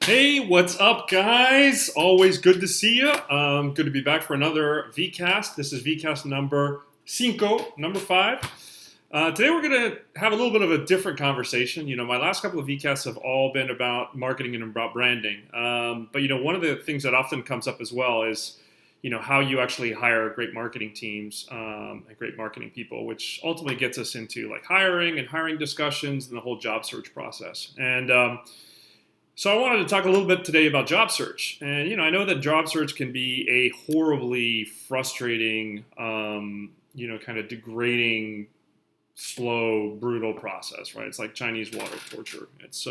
Hey, what's up, guys? Always good to see you. Good to be back for another Vcast. This is Vcast number cinco, number five. Today we're going to have a little bit of a different conversation. My last couple of Vcasts have all been about marketing and about branding. But one of the things that often comes up as well is, how you actually hire great marketing teams and great marketing people, which ultimately gets us into like hiring and hiring discussions and the whole job search process. So I wanted to talk a little bit today about job search. And, I know that job search can be a horribly frustrating, kind of degrading, slow, brutal process, right? It's like Chinese water torture. It's,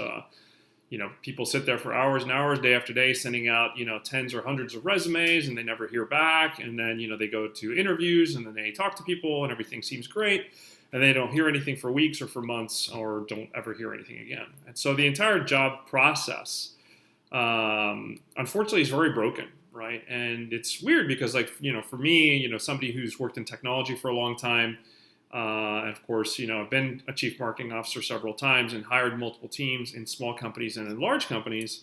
people sit there for hours and hours, day after day, sending out, tens or hundreds of resumes and they never hear back. And then, they go to interviews and then they talk to people and everything seems great. And they don't hear anything for weeks or for months or don't ever hear anything again. And so the entire job process, unfortunately, is very broken, right? And it's weird because, for me, somebody who's worked in technology for a long time, and of course, I've been a chief marketing officer several times and hired multiple teams in small companies and in large companies.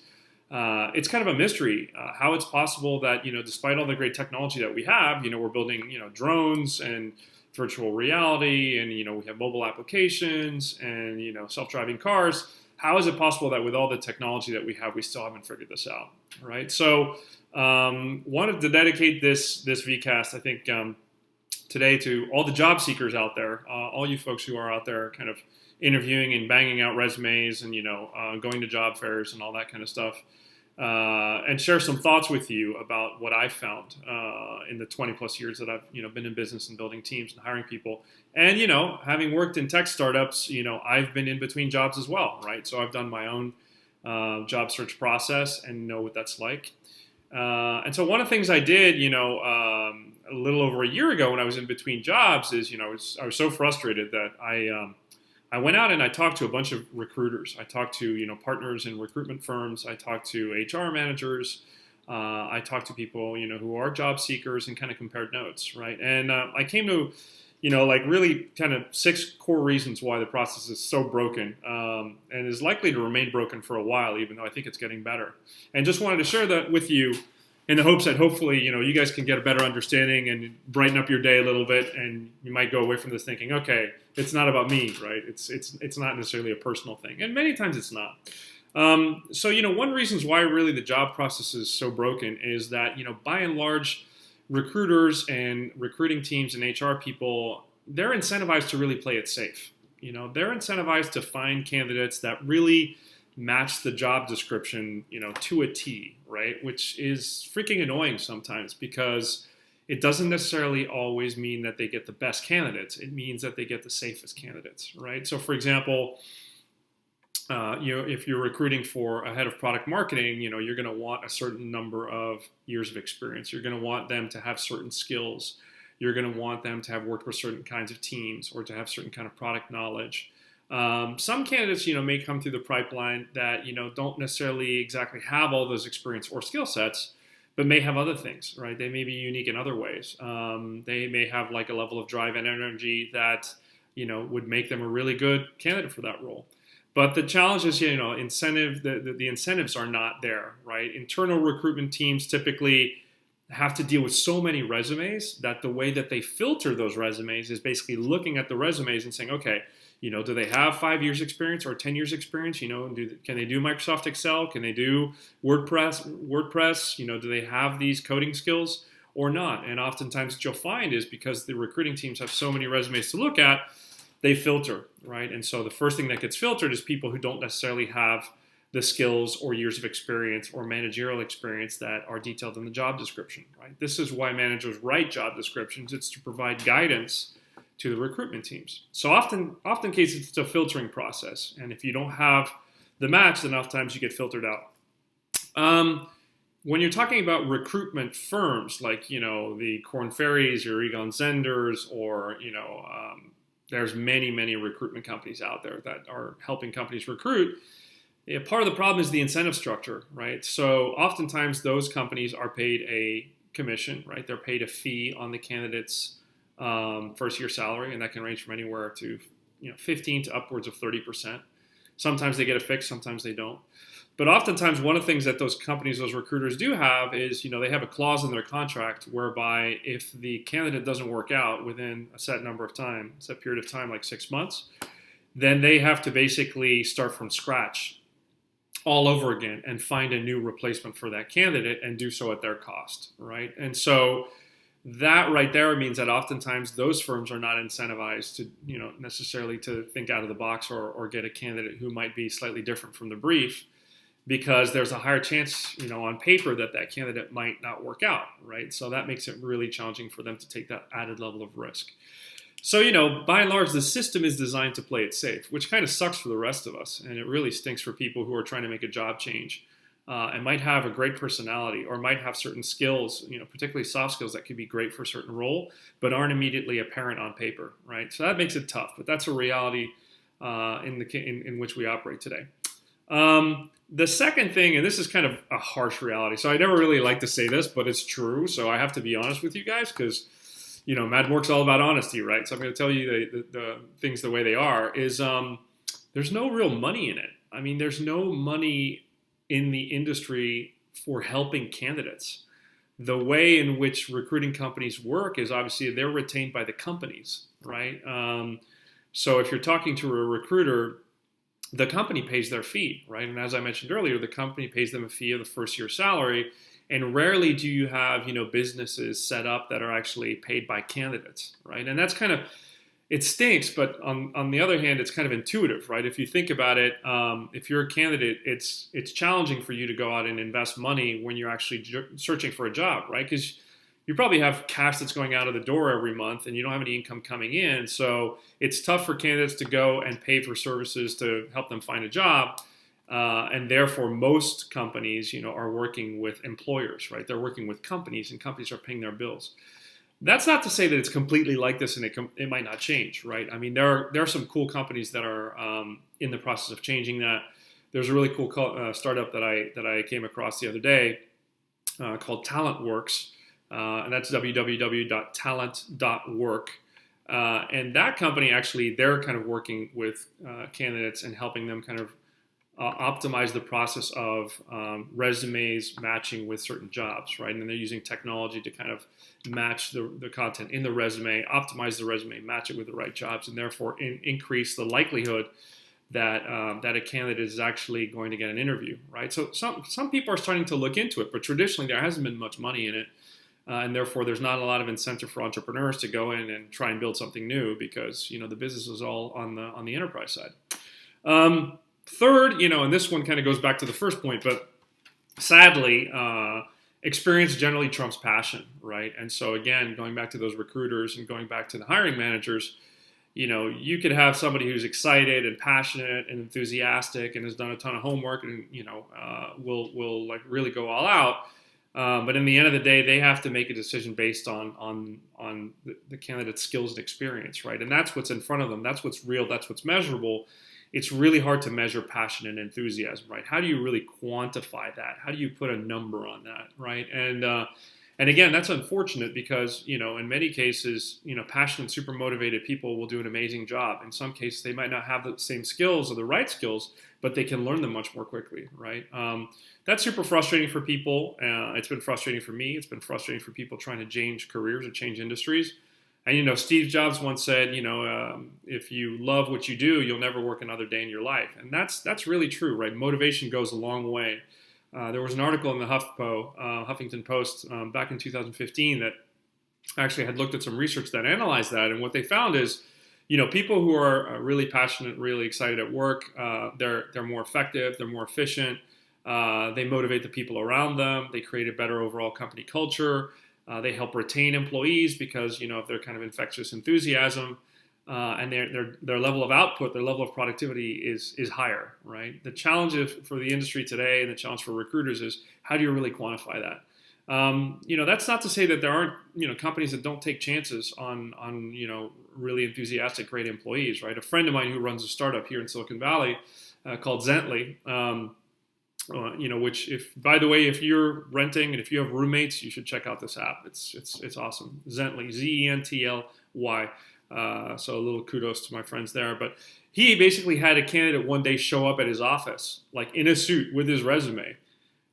It's kind of a mystery how it's possible that, despite all the great technology that we have, we're building, drones and virtual reality and we have mobile applications and self-driving cars. How is it possible that with all the technology that we have, we still haven't figured this out, right? So wanted to dedicate this Vcast, I think, today to all the job seekers out there, all you folks who are out there kind of interviewing and banging out resumes and going to job fairs and all that kind of stuff. And share some thoughts with you about what I've found in the 20 plus years that I've been in business and building teams and hiring people. And having worked in tech startups, I've been in between jobs as well, right? So I've done my own job search process and know what that's like. And so one of the things I did, a little over a year ago when I was in between jobs is, I was so frustrated that I went out and I talked to a bunch of recruiters. I talked to, partners in recruitment firms. I talked to HR managers. I talked to people, who are job seekers and kind of compared notes, right? And I came to, really kind of 6 core reasons why the process is so broken and is likely to remain broken for a while, even though I think it's getting better. And just wanted to share that with you in the hopes that hopefully, you guys can get a better understanding and brighten up your day a little bit, and you might go away from this thinking, okay, it's not about me, right? It's not necessarily a personal thing, and many times it's not. So, one reason why really the job process is so broken is that, by and large, recruiters and recruiting teams and HR people, they're incentivized to really play it safe. They're incentivized to find candidates that really match the job description, to a T, right? Which is freaking annoying sometimes because it doesn't necessarily always mean that they get the best candidates. It means that they get the safest candidates, right? So, for example, if you're recruiting for a head of product marketing, you're going to want a certain number of years of experience. You're going to want them to have certain skills. You're going to want them to have worked with certain kinds of teams or to have certain kind of product knowledge. Some candidates, may come through the pipeline that, don't necessarily exactly have all those experience or skill sets, but may have other things, right? They may be unique in other ways. They may have like a level of drive and energy that, would make them a really good candidate for that role. But the challenge is, the incentives are not there, right? Internal recruitment teams typically have to deal with so many resumes that the way that they filter those resumes is basically looking at the resumes and saying, okay, do they have 5 years experience or 10 years experience? Can they do Microsoft Excel? Can they do WordPress? Do they have these coding skills or not? And oftentimes what you'll find is because the recruiting teams have so many resumes to look at, they filter, right? And so the first thing that gets filtered is people who don't necessarily have the skills or years of experience or managerial experience that are detailed in the job description, right? This is why managers write job descriptions. It's to provide guidance to the recruitment teams. So often cases, it's a filtering process. And if you don't have the match, then oftentimes you get filtered out. When you're talking about recruitment firms like, the Korn Ferries or Egon Zenders or, there's many recruitment companies out there that are helping companies recruit. Part of the problem is the incentive structure, right? So oftentimes those companies are paid a commission, right? They're paid a fee on the candidate's first year salary, and that can range from anywhere to 15 to upwards of 30%. Sometimes they get it fixed, sometimes they don't. But oftentimes, one of the things that those companies, those recruiters do have is, they have a clause in their contract whereby if the candidate doesn't work out within a set period of time, like 6 months, then they have to basically start from scratch all over again and find a new replacement for that candidate and do so at their cost, right? And so that right there means that oftentimes those firms are not incentivized to, necessarily to think out of the box or get a candidate who might be slightly different from the brief, because there's a higher chance, on paper that candidate might not work out, right? So that makes it really challenging for them to take that added level of risk. So, by and large, the system is designed to play it safe, which kind of sucks for the rest of us. And it really stinks for people who are trying to make a job change and might have a great personality or might have certain skills, particularly soft skills that could be great for a certain role, but aren't immediately apparent on paper, right? So that makes it tough, but that's a reality in which we operate today. The second thing, and this is kind of a harsh reality, so I never really like to say this, but it's true, so I have to be honest with you guys, because, Mad Work's all about honesty, right? So I'm going to tell you the things the way they are, is there's no real money in it. I mean, there's no money in the industry for helping candidates. The way in which recruiting companies work is obviously they're retained by the companies, right? So if you're talking to a recruiter, the company pays their fee, right? And as I mentioned earlier, the company pays them a fee of the first year's salary. And rarely do you have, businesses set up that are actually paid by candidates, right? And that's kind of, it stinks, but on the other hand, it's kind of intuitive, right? If you think about it, if you're a candidate, it's challenging for you to go out and invest money when you're actually searching for a job, right? Because you probably have cash that's going out of the door every month and you don't have any income coming in. So it's tough for candidates to go and pay for services to help them find a job. And therefore, most companies, are working with employers, right? They're working with companies and companies are paying their bills. That's not to say that it's completely like this and it might not change, right? I mean, there are some cool companies that are in the process of changing that. There's a really cool startup that I came across the other day called TalentWorks. And that's www.talent.work. And that company actually, they're kind of working with candidates and helping them kind of optimize the process of resumes matching with certain jobs, right? And they're using technology to kind of match the content in the resume, optimize the resume, match it with the right jobs, and therefore increase the likelihood that a candidate is actually going to get an interview, right? So some people are starting to look into it, but traditionally there hasn't been much money in it. And therefore, there's not a lot of incentive for entrepreneurs to go in and try and build something new because, the business is all on the enterprise side. Third, and this one kind of goes back to the first point, but sadly, experience generally trumps passion, right? And so again, going back to those recruiters and going back to the hiring managers, you could have somebody who's excited and passionate and enthusiastic and has done a ton of homework and, will like really go all out. But in the end of the day, they have to make a decision based on the candidate's skills and experience, right? And that's what's in front of them. That's what's real. That's what's measurable. It's really hard to measure passion and enthusiasm, right? How do you really quantify that? How do you put a number on that, right? And again, that's unfortunate because, in many cases, passionate, super motivated people will do an amazing job. In some cases, they might not have the same skills or the right skills, but they can learn them much more quickly, right? That's super frustrating for people. It's been frustrating for me. It's been frustrating for people trying to change careers or change industries. And, Steve Jobs once said, if you love what you do, you'll never work another day in your life. And that's really true, right? Motivation goes a long way. There was an article in the Huffington Post back in 2015 that actually had looked at some research that analyzed that. And what they found is, people who are really passionate, really excited at work, they're more effective, they're more efficient, they motivate the people around them, they create a better overall company culture, they help retain employees because, if they're kind of infectious enthusiasm, and their level of output, their level of productivity is higher, right? The challenge for the industry today and the challenge for recruiters is how do you really quantify that? That's not to say that there aren't, companies that don't take chances on really enthusiastic, great employees, right? A friend of mine who runs a startup here in Silicon Valley called Zently, which by the way, if you're renting and if you have roommates, you should check out this app. It's awesome. Zently, Zently. So a little kudos to my friends there. But, he basically had a candidate one day show up at his office, like in a suit with his resume,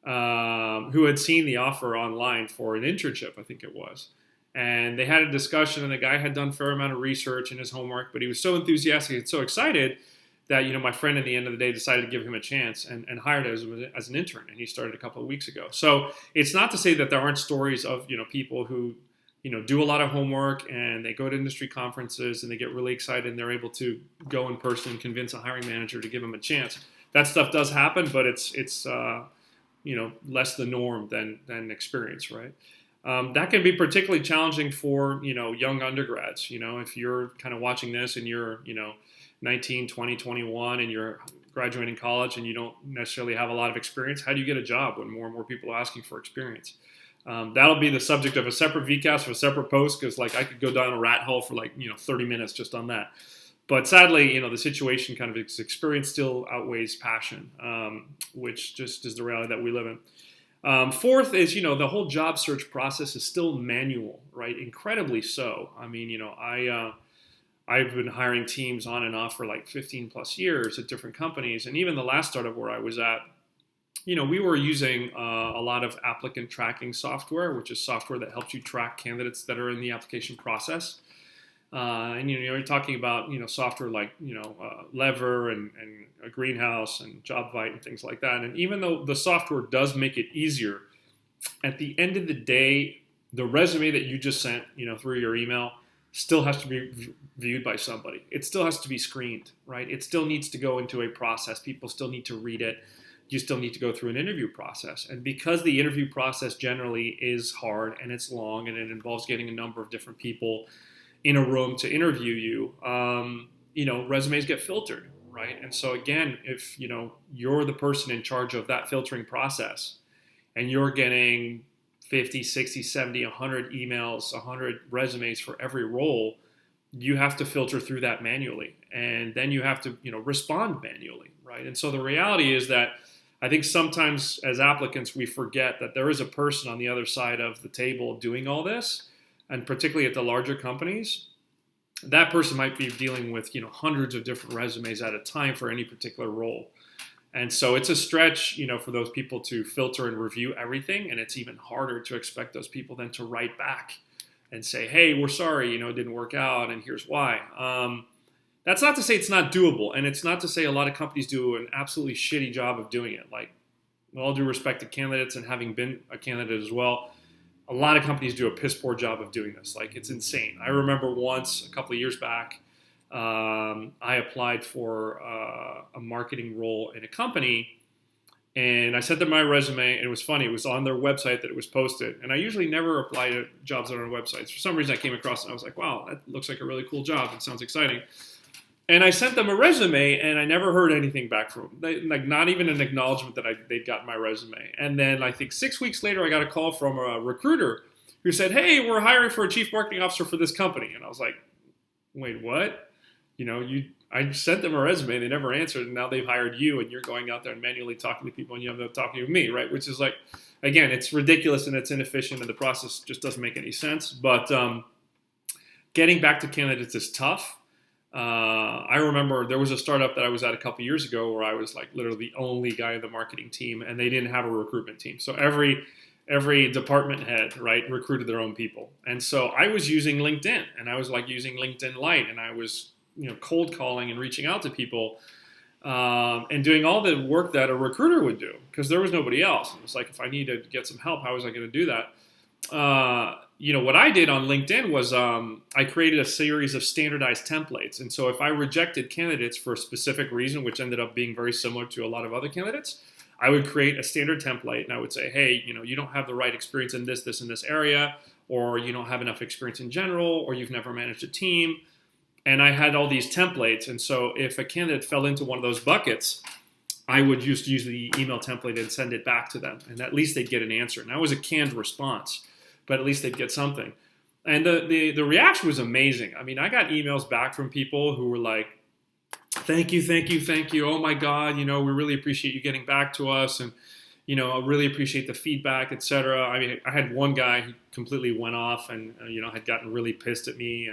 who had seen the offer online for an internship, I think it was. And they had a discussion, and the guy had done a fair amount of research and his homework, but he was so enthusiastic and so excited that, my friend at the end of the day decided to give him a chance and hired him as an intern. And he started a couple of weeks ago. So it's not to say that there aren't stories of, people who, do a lot of homework and they go to industry conferences and they get really excited and they're able to go in person and convince a hiring manager to give them a chance. That stuff does happen, but it's less the norm than experience, right? That can be particularly challenging for, young undergrads. If you're kind of watching this and you're, 19, 20, 21, and you're graduating college and you don't necessarily have a lot of experience, how do you get a job when more and more people are asking for experience? That'll be the subject of a separate Vcast, of a separate post, because I could go down a rat hole for 30 minutes just on that. But sadly, the situation kind of experience still outweighs passion, which just is the reality that we live in. Fourth is, the whole job search process is still manual, right? Incredibly so. I mean, I've been hiring teams on and off for 15 plus years at different companies. And even the last startup where I was at, we were using a lot of applicant tracking software, which is software that helps you track candidates that are in the application process. And you're talking about software like Lever and a Greenhouse and JobVite and things like that. And even though the software does make it easier, at the end of the day, the resume that you just sent through your email still has to be viewed by somebody. It still has to be screened, right? It still needs to go into a process. People still need to read it. You still need to go through an interview process. And because the interview process generally is hard and it's long and it involves getting a number of different people in a room to interview you, resumes get filtered, right? And so again, if, you're the person in charge of that filtering process and you're getting 50, 60, 70, 100 emails, 100 resumes for every role, you have to filter through that manually. And then you have to, respond manually, right? And so the reality is that I think sometimes as applicants, we forget that there is a person on the other side of the table doing all this. And particularly at the larger companies, that person might be dealing with, hundreds of different resumes at a time for any particular role. And so it's a stretch, for those people to filter and review everything. And it's even harder to expect those people then to write back and say, hey, we're sorry, it didn't work out and here's why. That's not to say it's not doable. And it's not to say a lot of companies do an absolutely shitty job of doing it. With all due respect to candidates and having been a candidate as well, a lot of companies do a piss poor job of doing this. It's insane. I remember once, a couple of years back, I applied for a marketing role in a company, and I sent them my resume, and it was funny. It was on their website that it was posted, and I usually never apply to jobs that are on websites. For some reason, I came across it, and I was like, wow, that looks like a really cool job. It sounds exciting. And I sent them a resume, and I never heard anything back from them. Not even an acknowledgement that they'd gotten my resume. And then I think 6 weeks later, I got a call from a recruiter who said, hey, we're hiring for a chief marketing officer for this company. And I was like, wait, what? I sent them a resume, they never answered, and now they've hired you, and you're going out there and manually talking to people, and you end up talking to me, right? Which is again, it's ridiculous and it's inefficient, and the process just doesn't make any sense. But getting back to candidates is tough. I remember there was a startup that I was at a couple years ago where I was literally the only guy in the marketing team, and they didn't have a recruitment team. So every department head, right, recruited their own people. And so I was using LinkedIn, and I was using LinkedIn Lite, and I was cold calling and reaching out to people and doing all the work that a recruiter would do because there was nobody else. It was if I needed to get some help, how was I going to do that? What I did on LinkedIn was I created a series of standardized templates. And so if I rejected candidates for a specific reason, which ended up being very similar to a lot of other candidates, I would create a standard template and I would say, hey, you don't have the right experience in this, and this area, or you don't have enough experience in general, or you've never managed a team. And I had all these templates. And so if a candidate fell into one of those buckets, I would just use the email template and send it back to them. And at least they'd get an answer. And that was a canned response, but at least they'd get something. And the reaction was amazing. I mean, I got emails back from people who were like, thank you. Oh my God, we really appreciate you getting back to us. And, I really appreciate the feedback, et cetera. I mean, I had one guy who completely went off and, had gotten really pissed at me.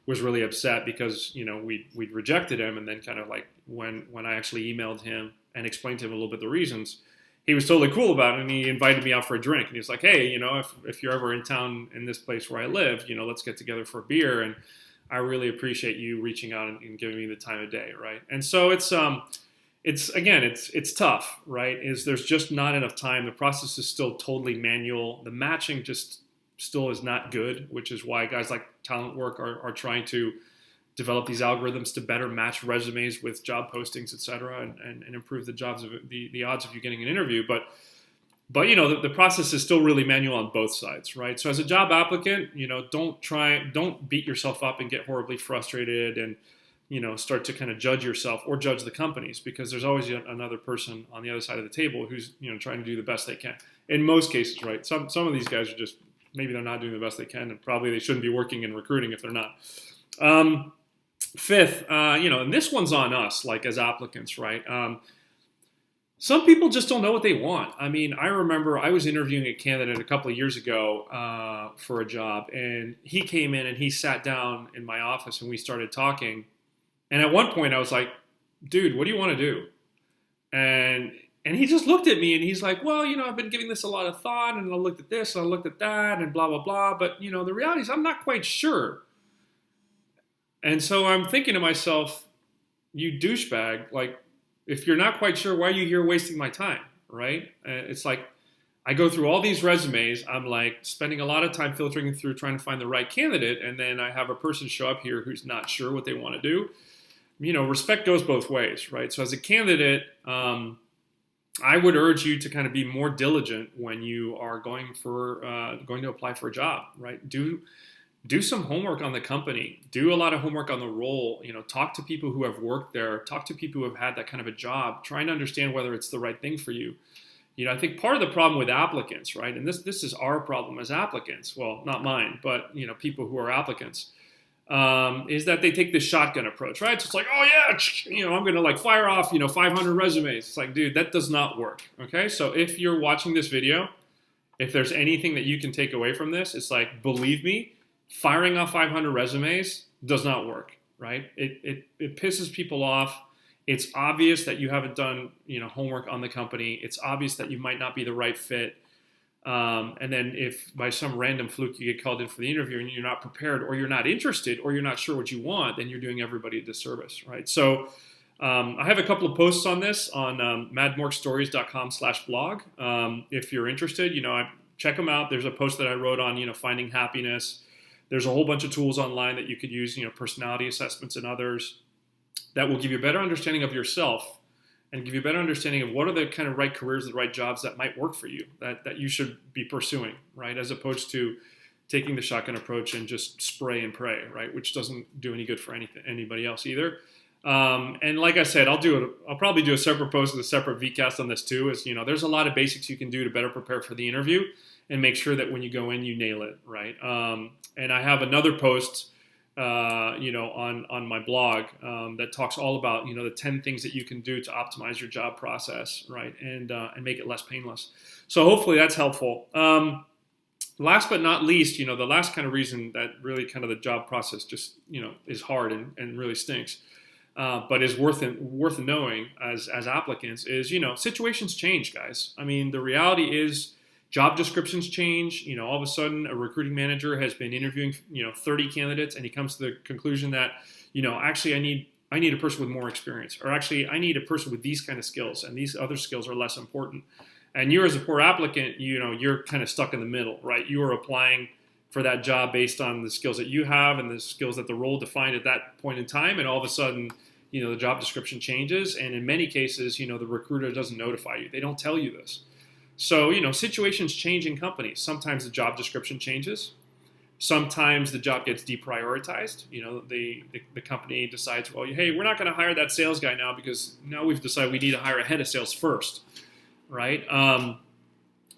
was really upset because we'd rejected him, and then kind of like when I actually emailed him and explained to him a little bit the reasons, he was totally cool about it, and he invited me out for a drink. And he was like, hey, if you're ever in town in this place where I live, let's get together for a beer. And I really appreciate you reaching out and giving me the time of day, right? And so it's tough, right? There's just not enough time. The process is still totally manual. The matching just still is not good, which is why guys like Talent Work are trying to develop these algorithms to better match resumes with job postings, et cetera, and improve the odds of you getting an interview. But the process is still really manual on both sides, right? So as a job applicant, don't beat yourself up and get horribly frustrated and start to kind of judge yourself or judge the companies, because there's always another person on the other side of the table who's trying to do the best they can. In most cases, right? Some of these guys are just, maybe they're not doing the best they can, and probably they shouldn't be working in recruiting if they're not. Fifth, and this one's on us, like as applicants, right? Some people just don't know what they want. I mean, I remember I was interviewing a candidate a couple of years ago for a job, and he came in and he sat down in my office and we started talking. And at one point I was like, dude, what do you want to do? And he just looked at me and he's like, well, I've been giving this a lot of thought, and I looked at this and I looked at that and blah, blah, blah. But, the reality is I'm not quite sure. And so I'm thinking to myself, you douchebag, like, if you're not quite sure, why are you here wasting my time, right? It's like, I go through all these resumes. I'm like spending a lot of time filtering through, trying to find the right candidate. And then I have a person show up here who's not sure what they want to do. Respect goes both ways, right? So as a candidate, I would urge you to kind of be more diligent when you are going to apply for a job, right? Do some homework on the company. Do a lot of homework on the role. Talk to people who have worked there. Talk to people who have had that kind of a job. Trying to understand whether it's the right thing for you. I think part of the problem with applicants, right, and this is our problem as applicants. Well, not mine, but people who are applicants, is that they take this shotgun approach, right? So it's like, oh yeah, I'm going to like fire off, 500 resumes. It's like, dude, that does not work. Okay, so if you're watching this video, if there's anything that you can take away from this, it's like, believe me, firing off 500 resumes does not work, right? It pisses people off. It's obvious that you haven't done, homework on the company. It's obvious that you might not be the right fit. And then if by some random fluke you get called in for the interview and you're not prepared, or you're not interested, or you're not sure what you want, then you're doing everybody a disservice, right? So I have a couple of posts on this on madmorkstories.com/blog. If you're interested, check them out. There's a post that I wrote on, finding happiness. There's a whole bunch of tools online that you could use, personality assessments and others that will give you a better understanding of yourself and give you a better understanding of what are the kind of right careers, the right jobs that might work for you, that you should be pursuing, right? As opposed to taking the shotgun approach and just spray and pray, right? Which doesn't do any good for anybody else either. And like I said, I'll probably do a separate post with a separate Vcast on this too. There's a lot of basics you can do to better prepare for the interview and make sure that when you go in, you nail it, right? And I have another post, on my blog that talks all about, the 10 things that you can do to optimize your job process, right? And make it less painless. So hopefully that's helpful. Last but not least, the last kind of reason that really kind of the job process just, is hard and really stinks, but is worth knowing as applicants is, situations change, guys. I mean, the reality is, job descriptions change. All of a sudden, a recruiting manager has been interviewing, 30 candidates, and he comes to the conclusion that, actually, I need a person with more experience, or actually, I need a person with these kind of skills, and these other skills are less important. And you, as a poor applicant, you're kind of stuck in the middle, right? You are applying for that job based on the skills that you have and the skills that the role defined at that point in time, and all of a sudden, the job description changes, and in many cases, the recruiter doesn't notify you. They don't tell you this. So, situations change in companies. Sometimes the job description changes. Sometimes the job gets deprioritized. The company decides, well, hey, we're not going to hire that sales guy now because now we've decided we need to hire a head of sales first, right?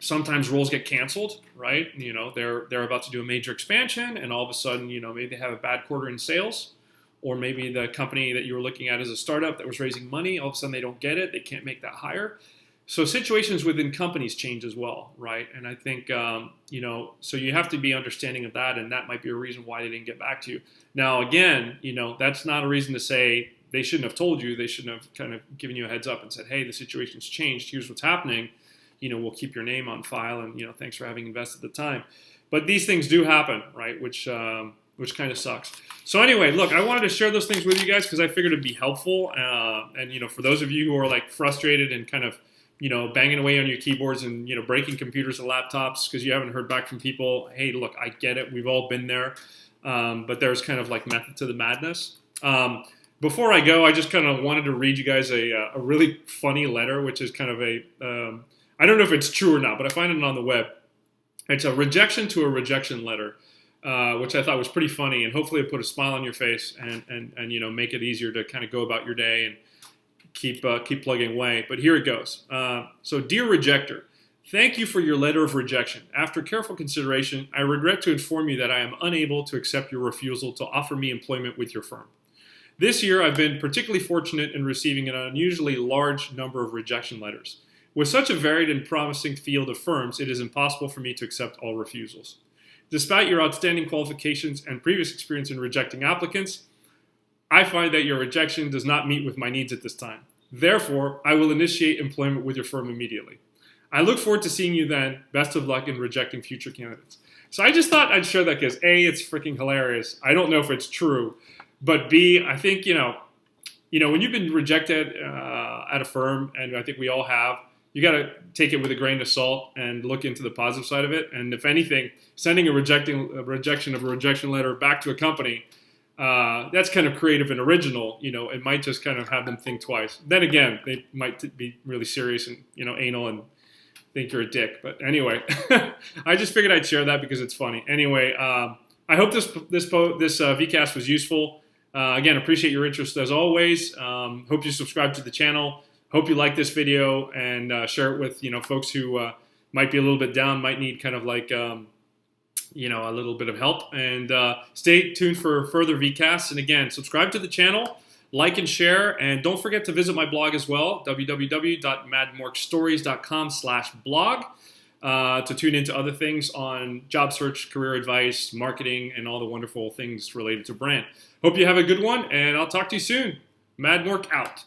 Sometimes roles get canceled, right? They're about to do a major expansion, and all of a sudden, maybe they have a bad quarter in sales, or maybe the company that you were looking at as a startup that was raising money, all of a sudden they don't get it. They can't make that hire. So situations within companies change as well, right? And I think, so you have to be understanding of that, and that might be a reason why they didn't get back to you. Now, again, that's not a reason to say they shouldn't have told you. They shouldn't have kind of given you a heads up and said, hey, the situation's changed. Here's what's happening. We'll keep your name on file, and, thanks for having invested the time. But these things do happen, right? Which kind of sucks. So anyway, look, I wanted to share those things with you guys because I figured it'd be helpful. And, for those of you who are like frustrated and kind of, banging away on your keyboards and, breaking computers and laptops because you haven't heard back from people, hey, look, I get it. We've all been there. But there's kind of like method to the madness. Before I go, I just kind of wanted to read you guys a really funny letter, which is kind of I don't know if it's true or not, but I find it on the web. It's a rejection to a rejection letter, which I thought was pretty funny, and hopefully it put a smile on your face and make it easier to kind of go about your day and keep plugging away. But here it goes. So, dear rejector, thank you for your letter of rejection. After careful consideration, I regret to inform you that I am unable to accept your refusal to offer me employment with your firm. This year, I've been particularly fortunate in receiving an unusually large number of rejection letters. With such a varied and promising field of firms, it is impossible for me to accept all refusals. Despite your outstanding qualifications and previous experience in rejecting applicants, I find that your rejection does not meet with my needs at this time. Therefore, I will initiate employment with your firm immediately. I look forward to seeing you then. Best of luck in rejecting future candidates. So I just thought I'd share that because A, it's freaking hilarious. I don't know if it's true, but B, I think, when you've been rejected at a firm, and I think we all have, you got to take it with a grain of salt and look into the positive side of it. And if anything, sending a rejection of a rejection letter back to a company, that's kind of creative and original. It might just kind of have them think twice. Then again, they might be really serious and, anal and think you're a dick. But anyway, I just figured I'd share that because it's funny. Anyway, I hope this Vcast was useful. Again, appreciate your interest as always. Hope you subscribe to the channel. Hope you like this video and share it with folks who might be a little bit down, might need kind of like a little bit of help. And stay tuned for further Vcasts. And again, subscribe to the channel, like and share, and don't forget to visit my blog as well, www.madmorkstories.com/blog, to tune into other things on job search, career advice, marketing, and all the wonderful things related to brand. Hope you have a good one, and I'll talk to you soon. Mad Mork out.